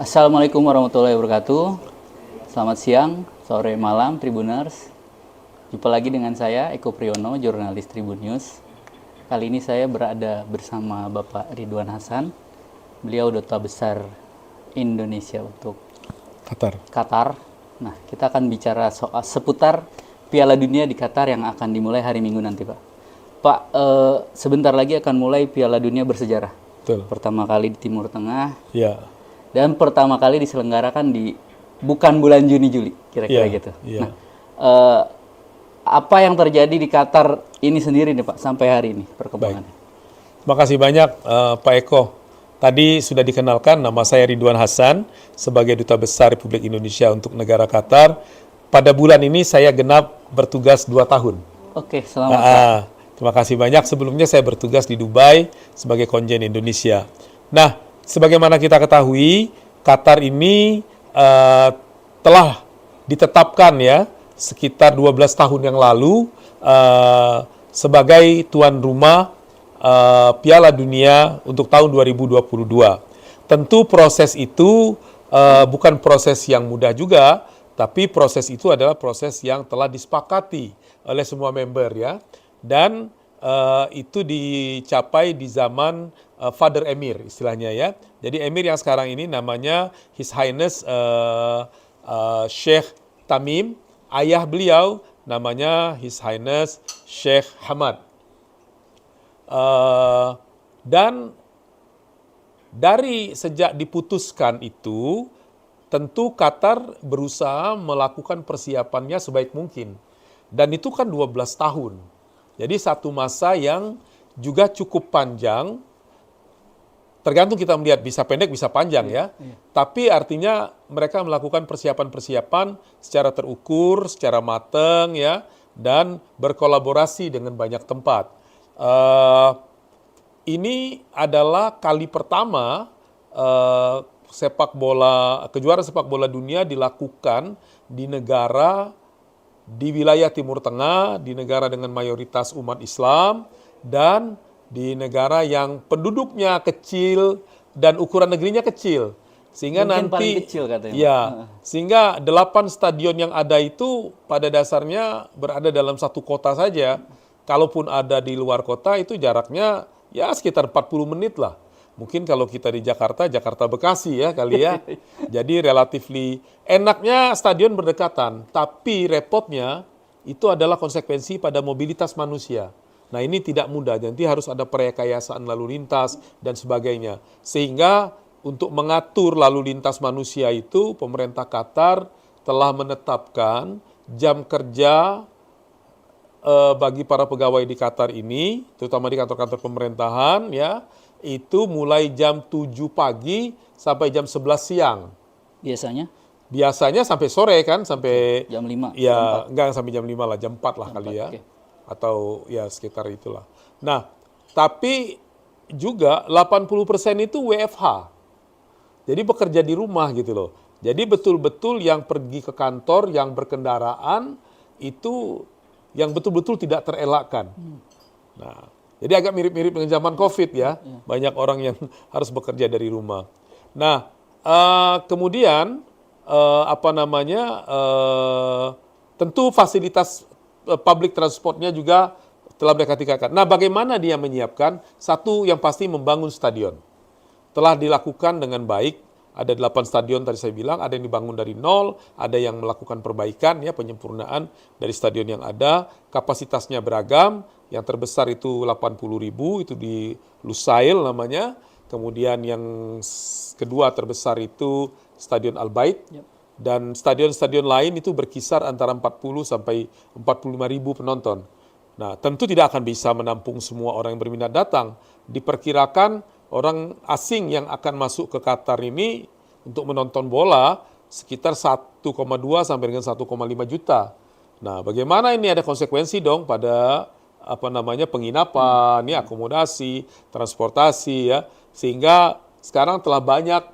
Assalamualaikum warahmatullahi wabarakatuh. Selamat siang, sore, malam, Tribuners. Jumpa lagi dengan saya, Eko Priyono, jurnalis Tribun News. Kali ini saya berada bersama Bapak Ridwan Hasan. Beliau Duta Besar Indonesia untuk Qatar. Nah, kita akan bicara soal seputar Piala Dunia di Qatar yang akan dimulai hari Minggu nanti, Pak. Pak, sebentar lagi akan mulai Piala Dunia bersejarah. Betul. Pertama kali di Timur Tengah. Ya. Dan pertama kali diselenggarakan di bukan bulan Juni-Juli, kira-kira gitu. Ya. Nah, apa yang terjadi di Qatar ini sendiri nih Pak, sampai hari ini perkembangannya? Terima kasih banyak Pak Eko. Tadi sudah dikenalkan nama saya Ridwan Hasan sebagai Duta Besar Republik Indonesia untuk negara Qatar. Pada bulan ini saya genap bertugas 2 tahun. Oke, selamat Pak. Terima kasih banyak. Sebelumnya saya bertugas di Dubai sebagai konjen Indonesia. Nah, sebagaimana kita ketahui, Qatar ini telah ditetapkan ya sekitar 12 tahun yang lalu sebagai tuan rumah Piala Dunia untuk tahun 2022. Tentu proses itu bukan proses yang mudah juga, tapi proses itu adalah proses yang telah disepakati oleh semua member ya. Dan itu dicapai di zaman Father Emir istilahnya ya. Jadi Emir yang sekarang ini namanya His Highness Sheikh Tamim. Ayah beliau namanya His Highness Sheikh Hamad. Dan dari sejak diputuskan itu, tentu Qatar berusaha melakukan persiapannya sebaik mungkin. Dan itu kan 12 tahun. Jadi satu masa yang juga cukup panjang, tergantung kita melihat bisa pendek bisa panjang ya. Tapi artinya mereka melakukan persiapan-persiapan secara terukur, secara matang ya, dan berkolaborasi dengan banyak tempat. Ini adalah kali pertama kejuaraan sepak bola dunia dilakukan di negara di wilayah Timur Tengah, di negara dengan mayoritas umat Islam, dan di negara yang penduduknya kecil dan ukuran negerinya kecil. Sehingga Mungkin nanti paling kecil katanya. ya, sehingga 8 stadion yang ada itu pada dasarnya berada dalam satu kota saja. Kalaupun ada di luar kota itu jaraknya ya sekitar 40 menit lah. Mungkin kalau kita di Jakarta Bekasi ya kali ya. Jadi relatively enaknya stadion berdekatan, tapi repotnya itu adalah konsekuensi pada mobilitas manusia. Nah ini tidak mudah, nanti harus ada perekayasaan lalu lintas dan sebagainya. Sehingga untuk mengatur lalu lintas manusia itu, pemerintah Qatar telah menetapkan jam kerja bagi para pegawai di Qatar ini, terutama di kantor-kantor pemerintahan ya, itu mulai jam 7 pagi sampai jam 11 siang. Biasanya? Biasanya sampai sore kan, sampai jam 5. Ya, enggak sampai jam 5 lah, jam 4 lah kali ya. Okay. Atau ya sekitar itulah. Nah, tapi juga 80% itu WFH. Jadi bekerja di rumah gitu loh. Jadi betul-betul yang pergi ke kantor, yang berkendaraan itu yang betul-betul tidak terelakkan. Nah, jadi agak mirip-mirip dengan zaman COVID ya. Banyak orang yang harus bekerja dari rumah. Nah, kemudian tentu fasilitas public transportnya juga telah mereka tingkatkan. Nah, bagaimana dia menyiapkan? Satu yang pasti membangun stadion. Telah dilakukan dengan baik. Ada 8 stadion tadi saya bilang, ada yang dibangun dari nol, ada yang melakukan perbaikan, ya penyempurnaan dari stadion yang ada. Kapasitasnya beragam, yang terbesar itu 80.000, itu di Lusail namanya. Kemudian yang kedua terbesar itu Stadion Al-Bait. Dan stadion-stadion lain itu berkisar antara 40 sampai 45.000 penonton. Nah, tentu tidak akan bisa menampung semua orang yang berminat datang. Diperkirakan orang asing yang akan masuk ke Qatar ini untuk menonton bola sekitar 1,2 sampai dengan 1,5 juta. Nah, bagaimana ini ada konsekuensi dong pada penginapan, ya, akomodasi, transportasi ya. Sehingga sekarang telah banyak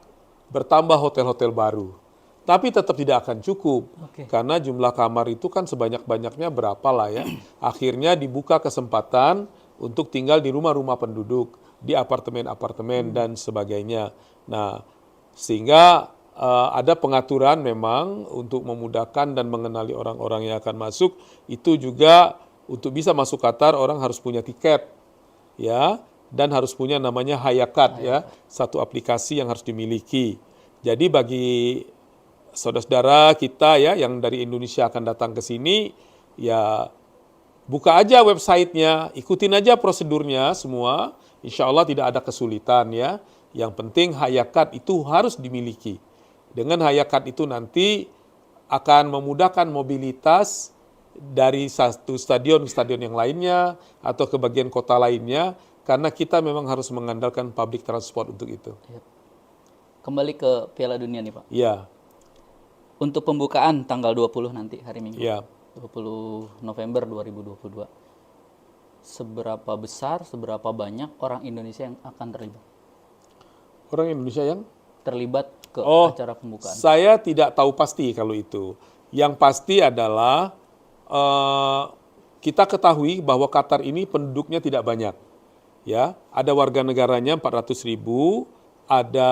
bertambah hotel-hotel baru. Tapi tetap tidak akan cukup. Karena jumlah kamar itu kan sebanyak-banyaknya berapa lah ya. Akhirnya dibuka kesempatan untuk tinggal di rumah-rumah penduduk, di apartemen-apartemen dan sebagainya. Nah, sehingga ada pengaturan memang untuk memudahkan dan mengenali orang-orang yang akan masuk. Itu juga untuk bisa masuk Qatar orang harus punya tiket, ya, dan harus punya namanya Hayakat, ya, satu aplikasi yang harus dimiliki. Jadi bagi saudara-saudara kita ya yang dari Indonesia akan datang ke sini, ya buka aja websitenya, ikutin aja prosedurnya semua. Insya Allah tidak ada kesulitan ya. Yang penting Hayakat itu harus dimiliki. Dengan Hayakat itu nanti akan memudahkan mobilitas dari satu stadion ke stadion yang lainnya atau ke bagian kota lainnya, karena kita memang harus mengandalkan public transport untuk itu. Kembali ke Piala Dunia nih Pak. Ya. Untuk pembukaan tanggal 20 nanti hari Minggu. Ya. 20 November 2022. Seberapa besar, seberapa banyak orang Indonesia yang akan terlibat? Orang Indonesia yang terlibat ke acara pembukaan? Saya tidak tahu pasti kalau itu. Yang pasti adalah kita ketahui bahwa Qatar ini penduduknya tidak banyak. Ya, ada warga negaranya 400.000, ada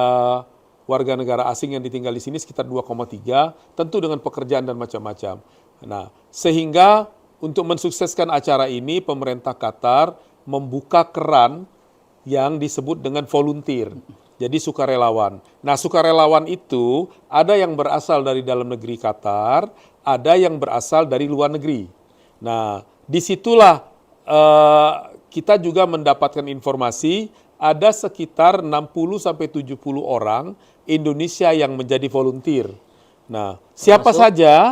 warga negara asing yang ditinggal di sini sekitar 2,3, tentu dengan pekerjaan dan macam-macam. Nah, sehingga untuk mensukseskan acara ini pemerintah Qatar membuka keran yang disebut dengan volunteer. Jadi sukarelawan. Nah, sukarelawan itu ada yang berasal dari dalam negeri Qatar, ada yang berasal dari luar negeri. Nah, disitulah kita juga mendapatkan informasi ada sekitar 60-70 orang Indonesia yang menjadi volunteer. Nah, siapa saja,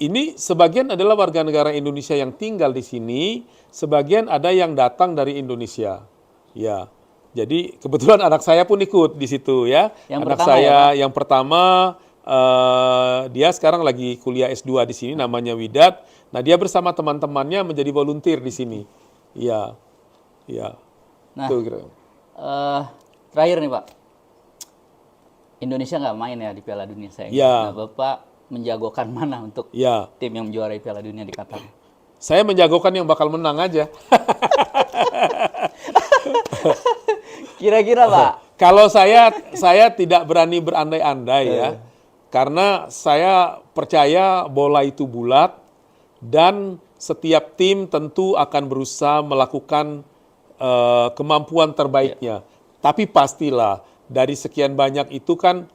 ini sebagian adalah warga negara Indonesia yang tinggal di sini, sebagian ada yang datang dari Indonesia. Ya. Jadi kebetulan anak saya pun ikut di situ ya. Anak saya yang pertama dia sekarang lagi kuliah S2 di sini namanya Widat. Nah, dia bersama teman-temannya menjadi volunteer di sini. Iya. Iya. Nah, terakhir nih Pak. Indonesia nggak main ya di Piala Dunia saya. Ya. Nah, Bapak menjagokan mana untuk tim yang menjuarai Piala Dunia di Qatar? Saya menjagokan yang bakal menang aja. Kira-kira Pak? Kalau saya tidak berani berandai-andai ya. Karena saya percaya bola itu bulat dan setiap tim tentu akan berusaha melakukan kemampuan terbaiknya. Tapi pastilah dari sekian banyak itu kan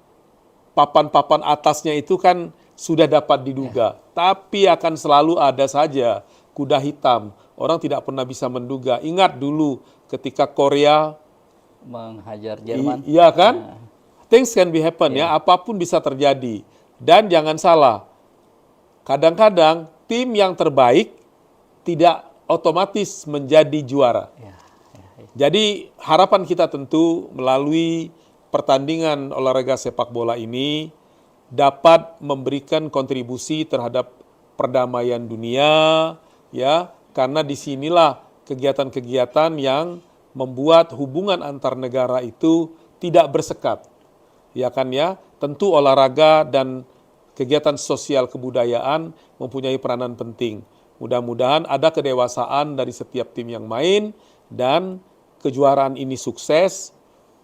papan-papan atasnya itu kan sudah dapat diduga. Tapi akan selalu ada saja kuda hitam. Orang tidak pernah bisa menduga. Ingat dulu ketika Korea menghajar Jerman. Iya kan? Things can be happen ya, apapun bisa terjadi. Dan jangan salah, kadang-kadang tim yang terbaik tidak otomatis menjadi juara. Jadi harapan kita tentu melalui pertandingan olahraga sepak bola ini dapat memberikan kontribusi terhadap perdamaian dunia, ya, karena disinilah kegiatan-kegiatan yang membuat hubungan antar negara itu tidak bersekat. Ya kan ya, tentu olahraga dan kegiatan sosial kebudayaan mempunyai peranan penting. Mudah-mudahan ada kedewasaan dari setiap tim yang main dan kejuaraan ini sukses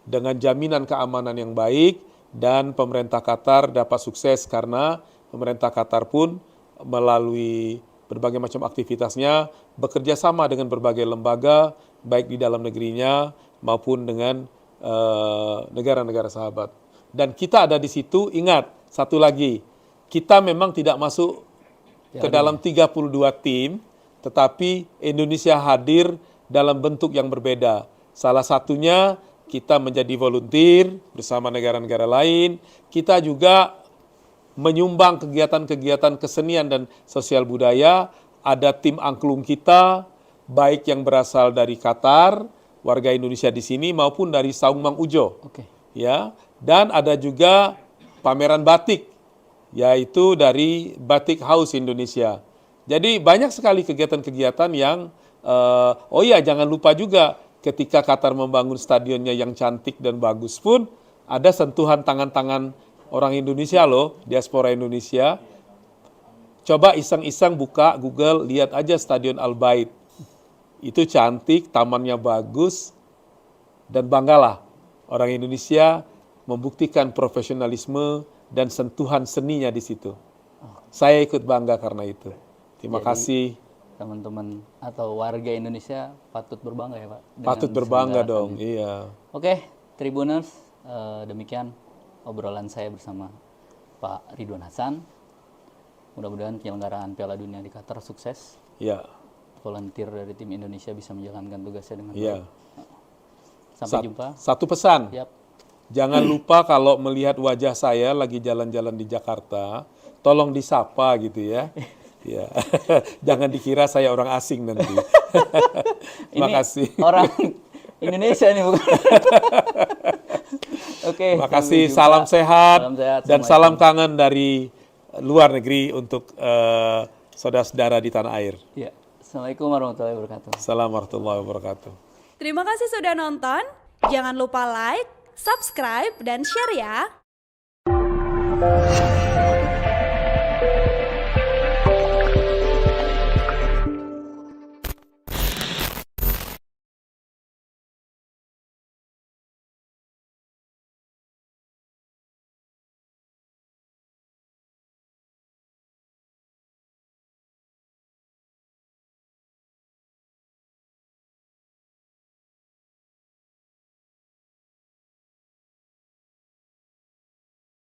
dengan jaminan keamanan yang baik dan pemerintah Qatar dapat sukses karena pemerintah Qatar pun melalui berbagai macam aktivitasnya bekerja sama dengan berbagai lembaga baik di dalam negerinya maupun dengan negara-negara sahabat. Dan kita ada di situ, ingat satu lagi, kita memang tidak masuk ke dalam 32 tim, tetapi Indonesia hadir dalam bentuk yang berbeda. Salah satunya kita menjadi volunteer bersama negara-negara lain, kita juga menyumbang kegiatan-kegiatan kesenian dan sosial budaya, ada tim angklung kita, baik yang berasal dari Qatar, warga Indonesia di sini maupun dari Saung Mang Ujo. Ya, dan ada juga pameran batik, yaitu dari Batik House Indonesia. Jadi banyak sekali kegiatan-kegiatan yang, jangan lupa juga ketika Qatar membangun stadionnya yang cantik dan bagus pun, ada sentuhan tangan-tangan orang Indonesia loh, diaspora Indonesia. Coba iseng-iseng buka Google, lihat aja Stadion Al Bait. Itu cantik, tamannya bagus, dan banggalah orang Indonesia membuktikan profesionalisme dan sentuhan seninya di situ. Saya ikut bangga karena itu. Terima kasih. Teman-teman atau warga Indonesia patut berbangga ya Pak. Patut berbangga dong, iya. Oke, Tribuners, demikian obrolan saya bersama Pak Ridwan Hasan. Mudah-mudahan penyelenggaraan Piala Dunia di Qatar sukses. Ya. Volunteer dari tim Indonesia bisa menjalankan tugasnya dengan Iya. baik. Sampai jumpa. Satu pesan. Yap. Jangan lupa kalau melihat wajah saya lagi jalan-jalan di Jakarta, tolong disapa gitu ya. Ya. Jangan dikira saya orang asing nanti. Terima kasih. Orang Indonesia nih bukan. Oke. Terima kasih. Salam sehat, Salam sehat. dan salam kangen dari luar negeri untuk saudara-saudara di tanah air. Ya. Assalamualaikum warahmatullahi wabarakatuh. Assalamualaikum warahmatullahi wabarakatuh. Terima kasih sudah nonton. Jangan lupa like, subscribe, dan share ya.